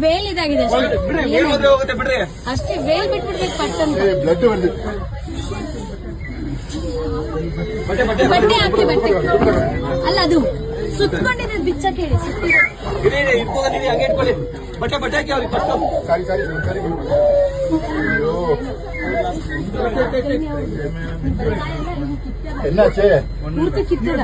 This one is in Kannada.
ವೇಲಿದಾಗಿದೆ ಅಷ್ಟೇ, ವೇಲ್ ಬಿಟ್ಬಿಡ್ಬೇಕು ಪಟ್ಟಂತ. ಬಟ್ಟೆ ಹಾಕಿ ಬಟ್ಟೆ ಅಲ್ಲ, ಅದು ಸುತ್ಕೊಂಡಿರೋದು ಬಿಚ್ಚಕ್ಕೆ ಹೇಳಿ. ಬಟ್ಟೆ ಬಟ್ಟೆ ಹಾಕಿ ಅವ್ರಿಗೆ ಫಸ್ಟ್ ಪೂರ್ತಿ ಕಿತ್ತದ